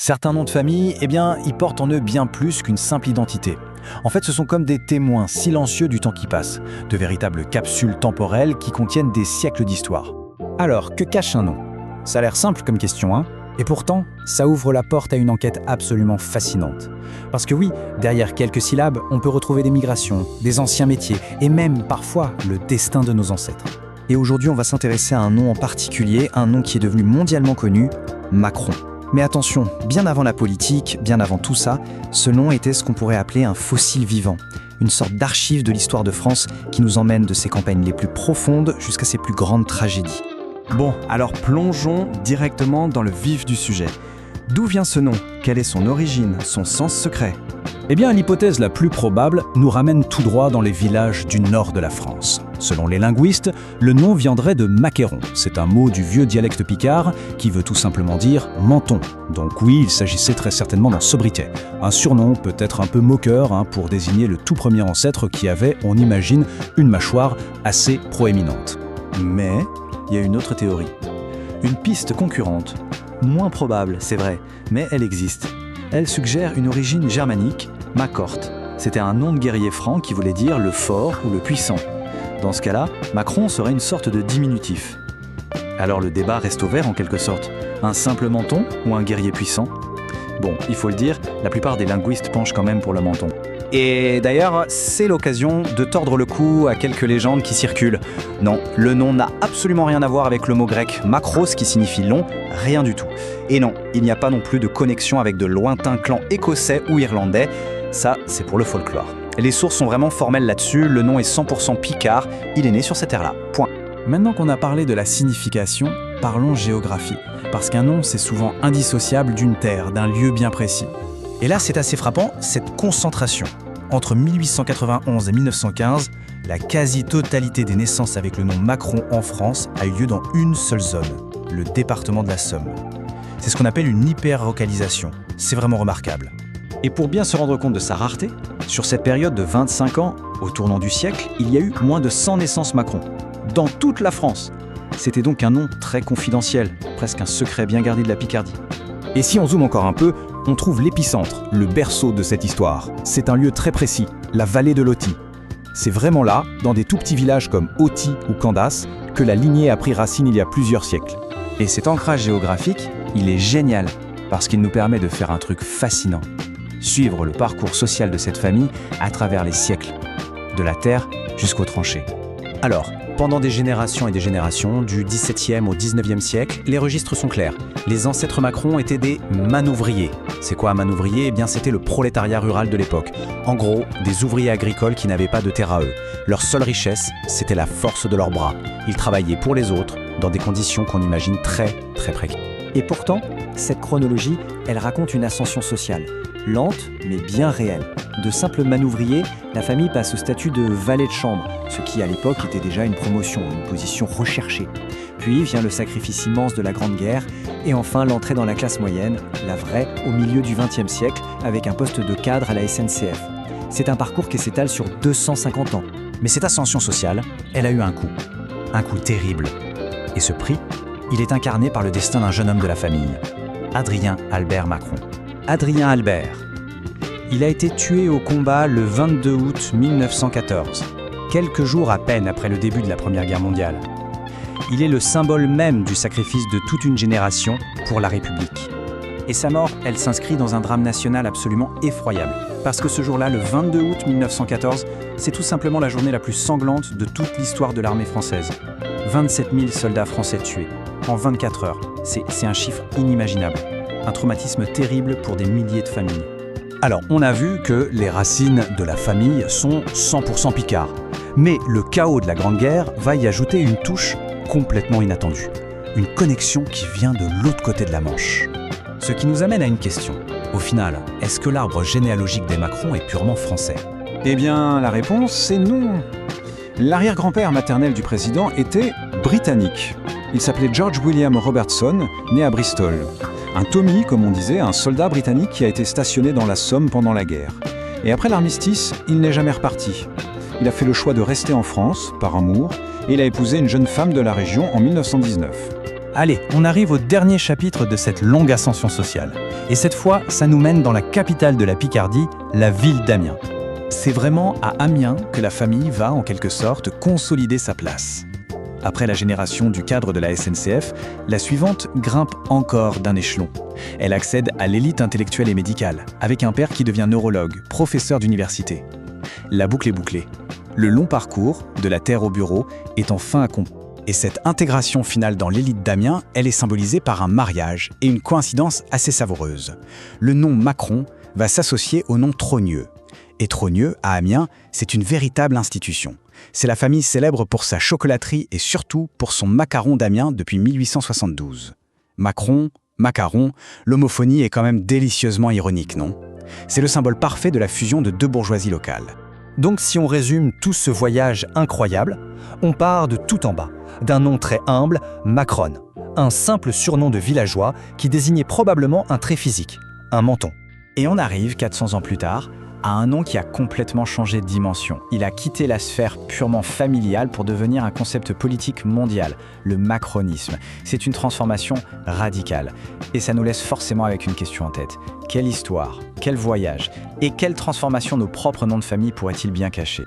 Certains noms de famille, ils portent en eux bien plus qu'une simple identité. En fait, ce sont comme des témoins silencieux du temps qui passe, de véritables capsules temporelles qui contiennent des siècles d'histoire. Alors, que cache un nom? Ça a l'air simple comme question, hein? Et pourtant, ça ouvre la porte à une enquête absolument fascinante. Parce que oui, derrière quelques syllabes, on peut retrouver des migrations, des anciens métiers, et même, parfois, le destin de nos ancêtres. Et aujourd'hui, on va s'intéresser à un nom en particulier, un nom qui est devenu mondialement connu, Macron. Mais attention, bien avant la politique, bien avant tout ça, ce nom était ce qu'on pourrait appeler un fossile vivant, une sorte d'archive de l'histoire de France qui nous emmène de ses campagnes les plus profondes jusqu'à ses plus grandes tragédies. Bon, alors plongeons directement dans le vif du sujet. D'où vient ce nom? Quelle est son origine, son sens secret? L'hypothèse la plus probable nous ramène tout droit dans les villages du nord de la France. Selon les linguistes, le nom viendrait de Macqueron. C'est un mot du vieux dialecte picard qui veut tout simplement dire « menton ». Donc oui, il s'agissait très certainement d'un sobriquet. Un surnom peut-être un peu moqueur pour désigner le tout premier ancêtre qui avait, on imagine, une mâchoire assez proéminente. Mais il y a une autre théorie. Une piste concurrente. Moins probable, c'est vrai, mais elle existe. Elle suggère une origine germanique, Macort. C'était un nom de guerrier franc qui voulait dire le fort ou le puissant. Dans ce cas-là, Macron serait une sorte de diminutif. Alors le débat reste ouvert en quelque sorte. Un simple menton ou un guerrier puissant? Bon, il faut le dire, la plupart des linguistes penchent quand même pour le menton. Et d'ailleurs, c'est l'occasion de tordre le cou à quelques légendes qui circulent. Non, le nom n'a absolument rien à voir avec le mot grec makros qui signifie long, rien du tout. Et non, il n'y a pas non plus de connexion avec de lointains clans écossais ou irlandais, ça c'est pour le folklore. Les sources sont vraiment formelles là-dessus, le nom est 100% picard, il est né sur cette terre-là, point. Maintenant qu'on a parlé de la signification, parlons géographie. Parce qu'un nom, c'est souvent indissociable d'une terre, d'un lieu bien précis. Et là, c'est assez frappant, cette concentration. Entre 1891 et 1915, la quasi-totalité des naissances avec le nom Macron en France a eu lieu dans une seule zone, le département de la Somme. C'est ce qu'on appelle une hyper-localisation. C'est vraiment remarquable. Et pour bien se rendre compte de sa rareté, sur cette période de 25 ans, au tournant du siècle, il y a eu moins de 100 naissances Macron, dans toute la France. C'était donc un nom très confidentiel, presque un secret bien gardé de la Picardie. Et si on zoome encore un peu, on trouve l'épicentre, le berceau de cette histoire. C'est un lieu très précis, la vallée de l'Authie. C'est vraiment là, dans des tout petits villages comme Authie ou Candace, que la lignée a pris racine il y a plusieurs siècles. Et cet ancrage géographique, il est génial, parce qu'il nous permet de faire un truc fascinant. Suivre le parcours social de cette famille à travers les siècles, de la terre jusqu'aux tranchées. Alors, pendant des générations et des générations, du XVIIe au XIXe siècle, les registres sont clairs. Les ancêtres Macron étaient des manouvriers. C'est quoi un manouvrier? C'était le prolétariat rural de l'époque. En gros, des ouvriers agricoles qui n'avaient pas de terre à eux. Leur seule richesse, c'était la force de leurs bras. Ils travaillaient pour les autres, dans des conditions qu'on imagine très, très précaires. Et pourtant, cette chronologie, elle raconte une ascension sociale. Lente, mais bien réelle. De simple manouvrier, la famille passe au statut de valet de chambre, ce qui à l'époque était déjà une promotion, une position recherchée. Puis vient le sacrifice immense de la Grande Guerre, et enfin l'entrée dans la classe moyenne, la vraie, au milieu du XXe siècle, avec un poste de cadre à la SNCF. C'est un parcours qui s'étale sur 250 ans. Mais cette ascension sociale, elle a eu un coup terrible. Et ce prix, il est incarné par le destin d'un jeune homme de la famille, Adrien Albert Macron. Adrien Albert. Il a été tué au combat le 22 août 1914, quelques jours à peine après le début de la Première Guerre mondiale. Il est le symbole même du sacrifice de toute une génération pour la République. Et sa mort, elle s'inscrit dans un drame national absolument effroyable. Parce que ce jour-là, le 22 août 1914, c'est tout simplement la journée la plus sanglante de toute l'histoire de l'armée française. 27 000 soldats français tués, en 24 heures. C'est un chiffre inimaginable. Un traumatisme terrible pour des milliers de familles. Alors, on a vu que les racines de la famille sont 100% picards. Mais le chaos de la Grande Guerre va y ajouter une touche complètement inattendue. Une connexion qui vient de l'autre côté de la Manche. Ce qui nous amène à une question. Au final, est-ce que l'arbre généalogique des Macron est purement français? Eh bien, la réponse, c'est non. L'arrière-grand-père maternel du président était britannique. Il s'appelait George William Robertson, né à Bristol. Un Tommy, comme on disait, un soldat britannique qui a été stationné dans la Somme pendant la guerre. Et après l'armistice, il n'est jamais reparti. Il a fait le choix de rester en France, par amour, et il a épousé une jeune femme de la région en 1919. Allez, on arrive au dernier chapitre de cette longue ascension sociale. Et cette fois, ça nous mène dans la capitale de la Picardie, la ville d'Amiens. C'est vraiment à Amiens que la famille va, en quelque sorte, consolider sa place. Après la génération du cadre de la SNCF, la suivante grimpe encore d'un échelon. Elle accède à l'élite intellectuelle et médicale, avec un père qui devient neurologue, professeur d'université. La boucle est bouclée. Le long parcours, de la terre au bureau, est enfin accompli. Et cette intégration finale dans l'élite d'Amiens, elle est symbolisée par un mariage et une coïncidence assez savoureuse. Le nom Macron va s'associer au nom Trogneux. Et Trogneux, à Amiens, c'est une véritable institution. C'est la famille célèbre pour sa chocolaterie et surtout pour son macaron d'Amiens depuis 1872. Macron, macaron, l'homophonie est quand même délicieusement ironique, non? C'est le symbole parfait de la fusion de deux bourgeoisies locales. Donc si on résume tout ce voyage incroyable, on part de tout en bas, d'un nom très humble, Macron, un simple surnom de villageois qui désignait probablement un trait physique, un menton. Et on arrive, 400 ans plus tard, à un nom qui a complètement changé de dimension. Il a quitté la sphère purement familiale pour devenir un concept politique mondial, le macronisme. C'est une transformation radicale. Et ça nous laisse forcément avec une question en tête. Quelle histoire, quel voyage et quelle transformation nos propres noms de famille pourraient-ils bien cacher ?